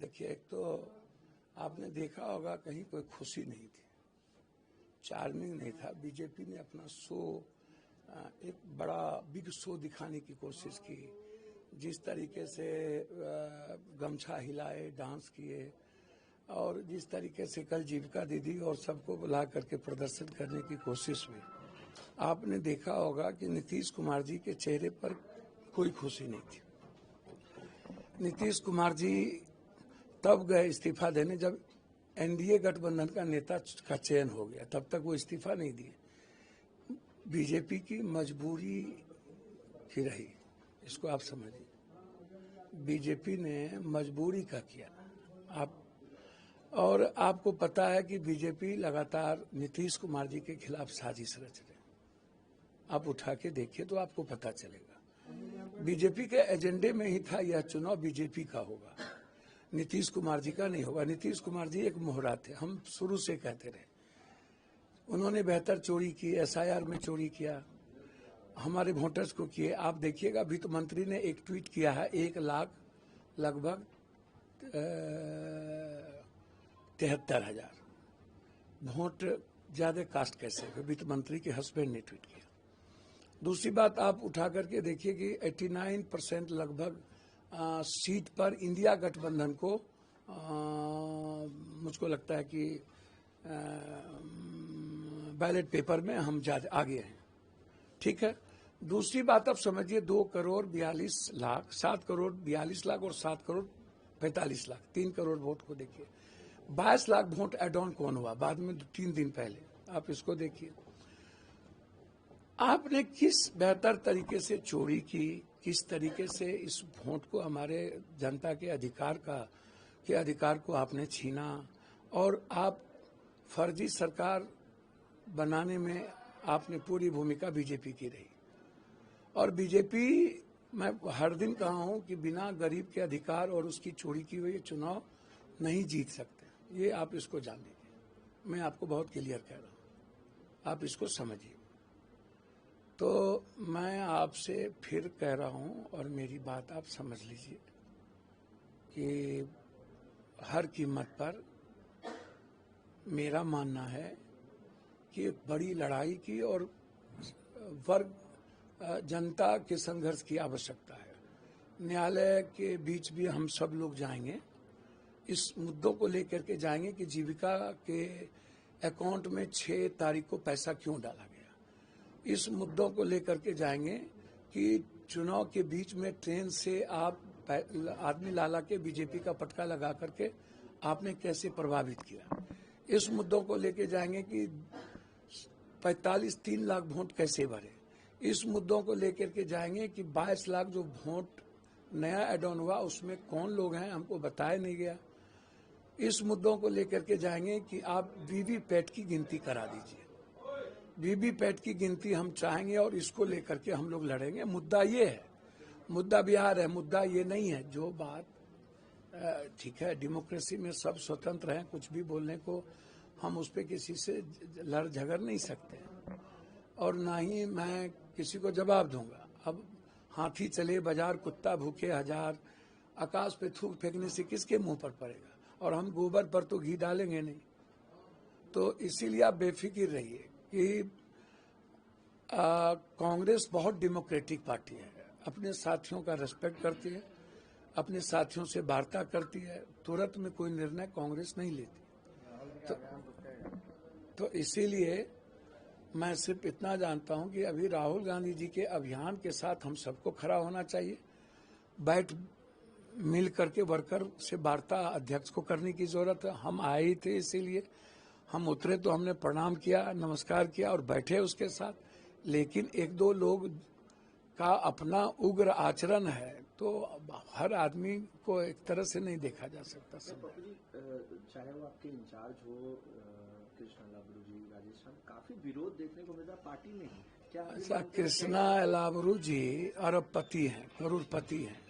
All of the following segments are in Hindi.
देखिए, एक तो आपने देखा होगा कहीं कोई खुशी नहीं थी, चार्मिंग नहीं था। बीजेपी ने अपना शो, एक बड़ा बिग शो दिखाने की कोशिश की। जिस तरीके से गमछा हिलाए, डांस किए, और जिस तरीके से कल जीविका दीदी और सबको बुला करके प्रदर्शन करने की कोशिश हुई, आपने देखा होगा कि नीतीश कुमार जी के चेहरे पर कोई खुशी नहीं थी। नीतीश कुमार जी तब गए इस्तीफा देने जब एनडीए गठबंधन का नेता का चयन हो गया, तब तक वो इस्तीफा नहीं दिए। बीजेपी की मजबूरी ही रही, इसको आप समझिए। बीजेपी ने मजबूरी का किया। और आपको पता है कि बीजेपी लगातार नीतीश कुमार जी के खिलाफ साजिश रच रहे। आप उठा के देखिए तो आपको पता चलेगा। बीजेपी के एजेंडे में ही था यह चुनाव बीजेपी का होगा, नीतीश कुमार जी का नहीं होगा। नीतीश कुमार जी एक मोहरा थे, हम शुरू से कहते रहे। उन्होंने बेहतर चोरी की, एसआईआर में चोरी किया, हमारे वोटर्स को किए। आप देखिएगा, वित्त मंत्री ने एक ट्वीट किया है, 1 लाख लगभग 73,000 वोट ज्यादा कास्ट कैसे है, वित्त मंत्री के हस्बैंड ने ट्वीट किया। दूसरी बात आप उठा करके देखिए कि 89% लगभग सीट पर इंडिया गठबंधन को मुझको लगता है कि बैलेट पेपर में हम ज्यादा आगे हैं। ठीक है। दूसरी बात आप समझिए, 2 करोड़ 42 लाख, 7 करोड़ 42 लाख और 7 करोड़ 45 लाख, 3 करोड़ वोट को देखिए। 22 लाख वोट एड ऑन कौन हुआ बाद में 3 दिन पहले, आप इसको देखिए। आपने किस बेहतर तरीके से चोरी की, किस तरीके से इस वोट को, हमारे जनता के अधिकार को आपने छीना, और आप फर्जी सरकार बनाने में आपने पूरी भूमिका बीजेपी की रही। और बीजेपी, मैं हर दिन कहा हूं कि बिना गरीब के अधिकार और उसकी चोरी की हुई चुनाव नहीं जीत सकते। ये आप इसको जान लीजिए, मैं आपको बहुत क्लियर कह रहा हूं, आप इसको समझिए। तो मैं आपसे फिर कह रहा हूं, और मेरी बात आप समझ लीजिए कि हर कीमत पर मेरा मानना है कि एक बड़ी लड़ाई की और वर्ग जनता के संघर्ष की आवश्यकता है। न्यायालय के बीच भी हम सब लोग जाएंगे, इस मुद्दों को लेकर के जाएंगे कि जीविका के अकाउंट में 6 तारीख को पैसा क्यों डाला गया। इस मुद्दों को लेकर के जाएंगे कि चुनाव के बीच में ट्रेन से आप आदमी लाला के बीजेपी का पटका लगा करके आपने कैसे प्रभावित किया। इस मुद्दों को लेकर जाएंगे कि 3 लाख वोट कैसे भरे। इस मुद्दों को लेकर के जाएंगे कि 22 लाख जो वोट नया एड ऑन हुआ उसमें कौन लोग हैं, हमको बताया नहीं गया। इस मुद्दों को लेकर के जाएंगे कि आप वीवीपैट की गिनती करा दीजिए। वीवीपैट की गिनती हम चाहेंगे और इसको लेकर के हम लोग लड़ेंगे। मुद्दा ये है, मुद्दा बिहार है, मुद्दा ये नहीं है। जो बात ठीक है, डेमोक्रेसी में सब स्वतंत्र हैं, कुछ भी बोलने को हम उस पर किसी से लड़ झगड़ नहीं सकते, और ना ही मैं किसी को जवाब दूंगा। अब हाथी चले बाजार, कुत्ता भूखे हजार, आकाश पे थूक फेंकने से किसके मुंह पर पड़ेगा, और हम गोबर पर तो घी डालेंगे नहीं। तो इसीलिए आप बेफिक्र रहिए कि कांग्रेस बहुत डेमोक्रेटिक पार्टी है, अपने साथियों का रेस्पेक्ट करती है, अपने साथियों से वार्ता करती है, तुरंत में कोई निर्णय कांग्रेस नहीं लेती। तो इसीलिए मैं सिर्फ इतना जानता हूं कि अभी राहुल गांधी जी के अभियान के साथ हम सबको खड़ा होना चाहिए। मिल करके वर्कर से वार्ता अध्यक्ष को करने की जरूरत है। हम आए ही थे, इसीलिए हम उतरे तो हमने प्रणाम किया, नमस्कार किया और बैठे उसके साथ। लेकिन 1-2 लोग का अपना उग्र आचरण है, तो हर आदमी को एक तरह से नहीं देखा जा सकता। चाहे वो आपके इंचार्ज हो कृष्णा लाबरू जी, राजेश, काफी विरोध देखने को मिला पार्टी में। क्या ऐसा? कृष्णा लाबरू जी अरबपति हैं, करोड़पति हैं,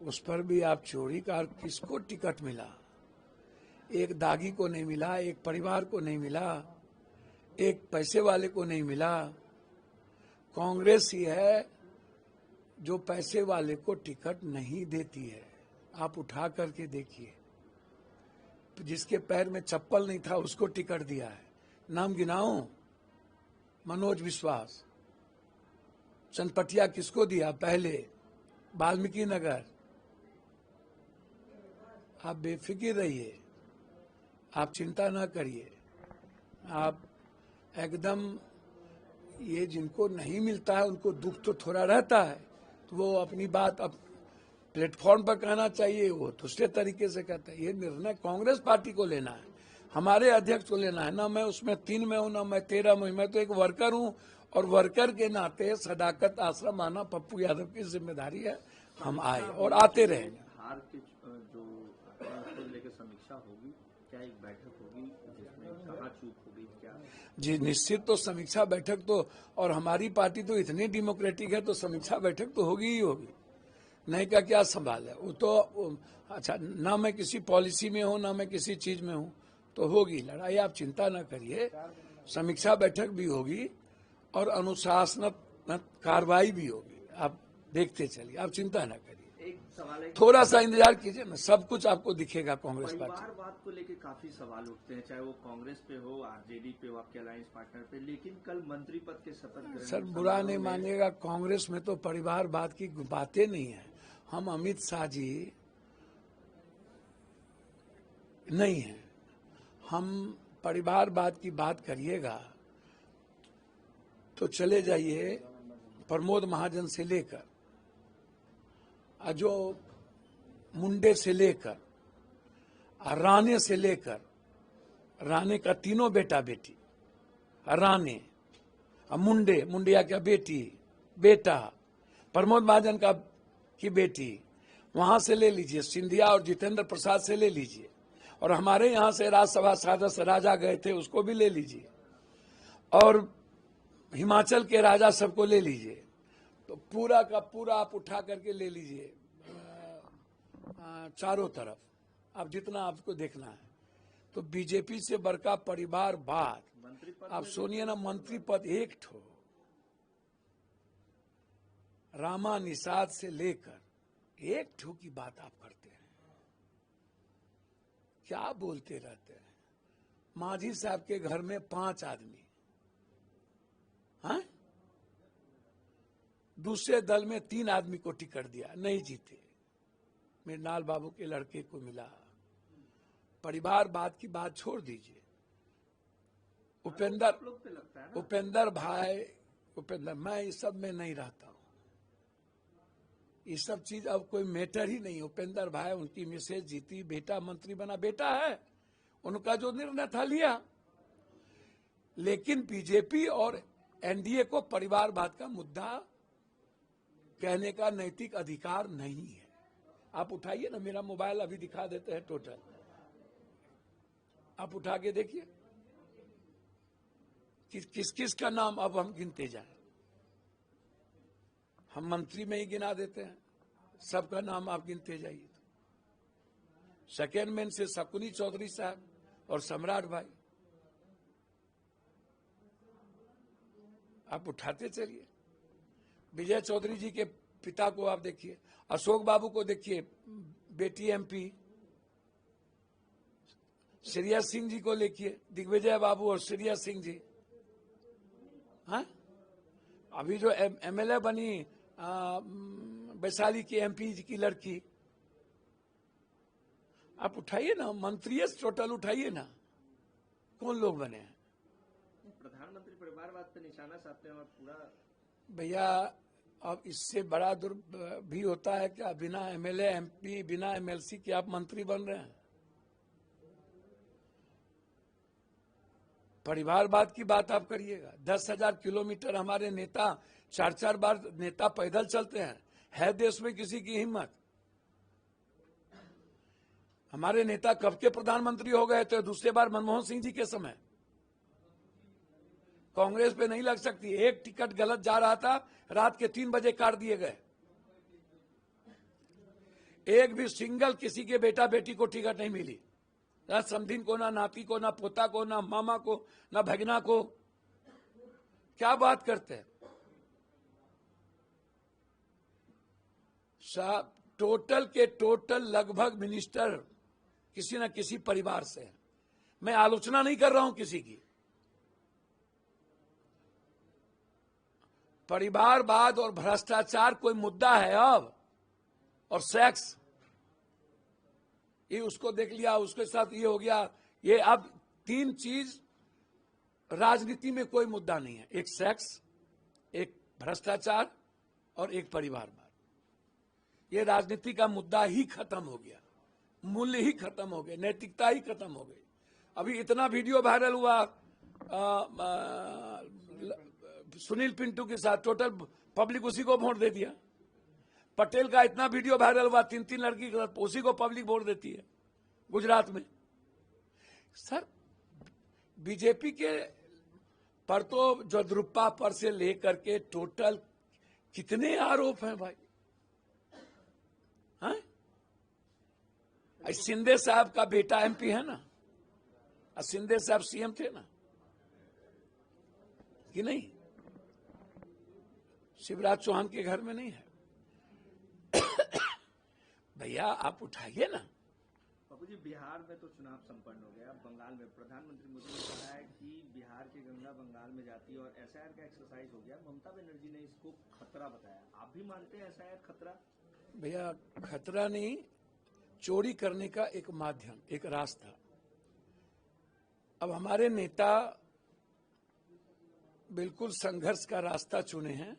उस पर भी आप चोरी का। किसको टिकट मिला? एक दागी को नहीं मिला, एक परिवार को नहीं मिला, एक पैसे वाले को नहीं मिला। कांग्रेस ही है जो पैसे वाले को टिकट नहीं देती है। आप उठा करके देखिए, जिसके पैर में चप्पल नहीं था उसको टिकट दिया है। नाम गिनाऊं? मनोज विश्वास। चनपटिया किसको दिया? पहले वाल्मीकि नगर। आप बेफिक्र रहिए, आप चिंता ना करिए। आप एकदम, ये जिनको नहीं मिलता है उनको दुख तो थोड़ा रहता है, तो वो अपनी बात अब प्लेटफॉर्म पर कहना चाहिए, वो दूसरे तरीके से कहता है। ये निर्णय कांग्रेस पार्टी को लेना है, हमारे अध्यक्ष को लेना है। ना मैं उसमें 3 में हूं, ना मैं 13 में हूं। मैं तो एक वर्कर हूं, और वर्कर के नाते सदाकत आश्रम आना पप्पू यादव की जिम्मेदारी है। हम आए और आते रहेंगे। हार के जो उसको लेकर समीक्षा होगी, क्या एक बैठक होगी जिसमें कहाँ चूक होगी, क्या? जी निश्चित, तो समीक्षा बैठक तो, और हमारी पार्टी तो इतनी डेमोक्रेटिक है तो समीक्षा बैठक तो होगी ही होगी। नहीं का क्या सवाल है? वो तो अच्छा, ना मैं किसी पॉलिसी में हूं, ना मैं किसी चीज में हूं, तो होगी लड़ाई, आप चिंता ना करिए। समीक्षा बैठक भी होगी और अनुशासनात्मक कार्रवाई भी होगी। आप देखते चलिए, आप चिंता ना करिए। एक सवाल है, थोड़ा सा इंतजार कीजिए ना, सब कुछ आपको दिखेगा कांग्रेस पार्टी। परिवारवाद को लेकर काफी सवाल उठते हैं, चाहे वो कांग्रेस पे हो, आरजेडी पे हो, आपके अलायंस पार्टनर पे। लेकिन कल मंत्री पद के शपथ ग्रहण सर बुरा नहीं समारोह में- मानिएगा, कांग्रेस में तो परिवारवाद की बातें नहीं है। हम अमित शाह जी नहीं है। हम परिवारवाद की बात करिएगा तो चले जाइए प्रमोद महाजन से लेकर, जो मुंडे से लेकर, राणे से लेकर, राणे का तीनों बेटा बेटी, राणे, मुंडे, मुंडिया का बेटी बेटा, प्रमोद महाजन का की बेटी, वहां से ले लीजिए, सिंधिया और जितेंद्र प्रसाद से ले लीजिए, और हमारे यहां से राज्यसभा सदस्य राजा गए थे उसको भी ले लीजिए, और हिमाचल के राजा सबको ले लीजिए। तो पूरा का पूरा आप उठा करके ले लीजिए, चारों तरफ आप जितना आपको देखना है। तो बीजेपी से बड़का परिवारवाद, मंत्री पद आप सुनिए ना, मंत्री पद एक ठो, रामा निषाद से लेकर एक ठो की बात आप करते हैं, क्या बोलते रहते हैं। मांझी साहब के घर में 5 आदमी, हाँ? दूसरे दल में 3 आदमी को टिकट दिया, नहीं जीते। मृणाल बाबू के लड़के को मिला। परिवारवाद की बात छोड़ दीजिए। उपेंद्र भाई, मैं इस सब में नहीं रहता हूं। ये सब चीज अब कोई मैटर ही नहीं। उपेंद्र भाई, उनकी मिसेज जीती, बेटा मंत्री बना, बेटा है, उनका जो निर्णय था लिया। लेकिन बीजेपी और एनडीए को परिवारवाद का मुद्दा कहने का नैतिक अधिकार नहीं है। आप उठाइए ना, मेरा मोबाइल अभी दिखा देते हैं टोटल, आप उठा के देखिए किस किस का नाम अब हम गिनते जाएं। हम मंत्री में ही गिना देते हैं, सबका नाम आप गिनते जाइए। सेकेंड मैन से शकुनी चौधरी साहब और सम्राट भाई, आप उठाते चलिए। विजय चौधरी जी के पिता को आप देखिए, अशोक बाबू को देखिए, बेटी एमपी, श्रेया सिंह जी को देखिए, दिग्विजय बाबू और श्रेया सिंह जी, हाँ? अभी जो एमएलए बनी वैशाली की एमपी जी की लड़की, आप उठाइए ना, मंत्री टोटल उठाइए ना, कौन लोग बने हैं। प्रधानमंत्री परिवारवाद पे निशाना साधते हैं और पूरा। भैया अब इससे बड़ा दुर् भी होता है क्या? बिना एमएलए एमपी, बिना एमएलसी के आप मंत्री बन रहे हैं। परिवारवाद की बात आप करिएगा। 10,000 किलोमीटर हमारे नेता 4-4 बार नेता पैदल चलते हैं। है देश में किसी की हिम्मत? हमारे नेता कब के प्रधानमंत्री हो गए थे? दूसरे बार मनमोहन सिंह जी के समय। कांग्रेस पे नहीं लग सकती। एक टिकट गलत जा रहा था, रात के 3 बजे काट दिए गए। एक भी सिंगल किसी के बेटा बेटी को टिकट नहीं मिली, ना समधिन को, ना नाती को, ना पोता को, ना मामा को, ना भगना को। क्या बात करते हैं साहब? टोटल के टोटल लगभग मिनिस्टर किसी न किसी परिवार से हैं। मैं आलोचना नहीं कर रहा हूं किसी की। परिवारवाद और भ्रष्टाचार कोई मुद्दा है अब, और सेक्स, ये उसको देख लिया, उसके साथ ये हो गया, ये अब 3 चीज राजनीति में कोई मुद्दा नहीं है। एक सेक्स, एक भ्रष्टाचार और एक परिवारवाद। ये राजनीति का मुद्दा ही खत्म हो गया, मूल्य ही खत्म हो गए, नैतिकता ही खत्म हो गई। अभी इतना वीडियो वायरल हुआ सुनील पिंटू के साथ, टोटल पब्लिक उसी को वोट दे दिया। पटेल का इतना वीडियो वायरल हुआ, 3 लड़की के साथ, उसी को पब्लिक वोट देती है गुजरात में। सर बीजेपी के पर तो जद्रुप्पा पर से लेकर के टोटल कितने आरोप हैं भाई। हाँ? शिंदे साहब का बेटा एमपी है ना, शिंदे साहब सीएम थे ना कि नहीं? शिवराज चौहान के घर में नहीं है। भैया आप उठाइए ना। बाबू जी, बिहार में तो चुनाव संपन्न हो गया, बंगाल में प्रधानमंत्री मोदी ने कहा है कि बिहार की गंगा बंगाल में जाती है और एसआईआर का एक्सरसाइज हो गया। ममता बनर्जी ने इसको खतरा बताया। आप भी मानते हैं एसआईआर खतरा? भैया खतरा नहीं, चोरी करने का एक माध्यम, एक रास्ता। अब हमारे नेता बिल्कुल संघर्ष का रास्ता चुने हैं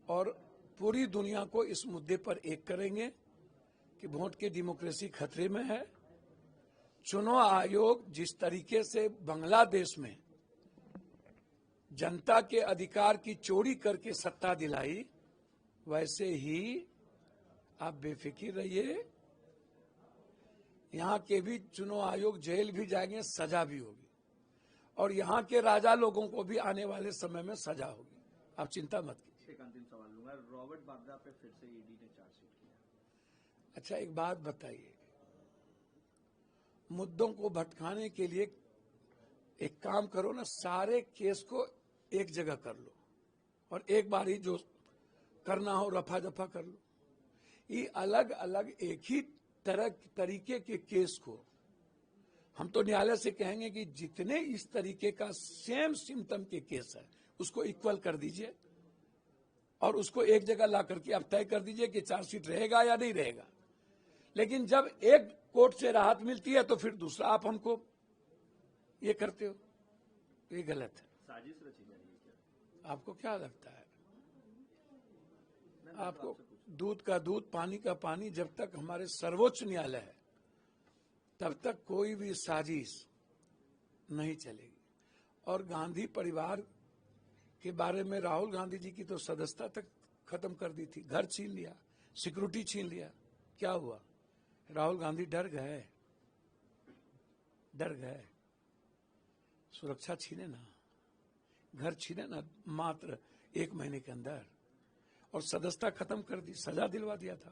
और पूरी दुनिया को इस मुद्दे पर एक करेंगे कि वोट की डेमोक्रेसी खतरे में है। चुनाव आयोग जिस तरीके से बांग्लादेश में जनता के अधिकार की चोरी करके सत्ता दिलाई, वैसे ही आप बेफिक्र रहिए, यहां के भी चुनाव आयोग जेल भी जाएंगे, सजा भी होगी, और यहां के राजा लोगों को भी आने वाले समय में सजा होगी। आप चिंता मत कीजिए। एक अंतिम सवाल लूंगा, रॉबर्ट वाड्रा पे फिर से ईडी ने चार्जशीट किया। अच्छा एक बात बताइए, मुद्दों को भटकाने के लिए एक काम करो ना, सारे केस को एक जगह कर लो और एक बार ही जो करना हो रफा दफा कर लो। ये अलग अलग एक ही तरीके के केस को हम तो न्यायालय से कहेंगे कि जितने इस तरीके का सेम सिम्टम के केस है उसको इक्वल कर दीजिए और उसको एक जगह ला करके आप तय कर दीजिए कि चार्जशीट रहेगा या नहीं रहेगा। लेकिन जब एक कोर्ट से राहत मिलती है तो फिर दूसरा आप हमको ये करते हो, ये गलत है। साजिश रची जा रही है क्या? आपको क्या लगता है? आपको दूध का दूध, पानी का पानी, जब तक हमारे सर्वोच्च न्यायालय है तब तक कोई भी साजिश नहीं चलेगी। और गांधी परिवार के बारे में राहुल गांधी जी की तो सदस्यता तक खत्म कर दी थी, घर छीन लिया, सिक्योरिटी छीन लिया। क्या हुआ? राहुल गांधी डर गए, डर गए। सुरक्षा छीने ना, घर छीने ना मात्र 1 महीने के अंदर, और सदस्यता खत्म कर दी, सजा दिलवा दिया था।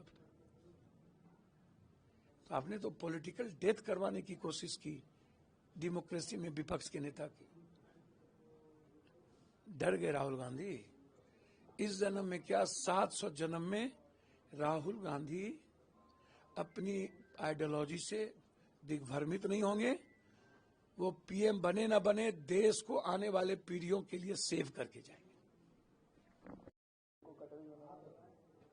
तो आपने तो पॉलिटिकल डेथ करवाने की कोशिश की डेमोक्रेसी में विपक्ष के नेता की। डर गए राहुल गांधी। इस जन्म में क्या 700 जन्म में राहुल गांधी अपनी आइडियोलॉजी से दिग्भ्रमित नहीं होंगे। वो पीएम बने ना बने, देश को आने वाले पीढ़ियों के लिए सेव करके जाएंगे।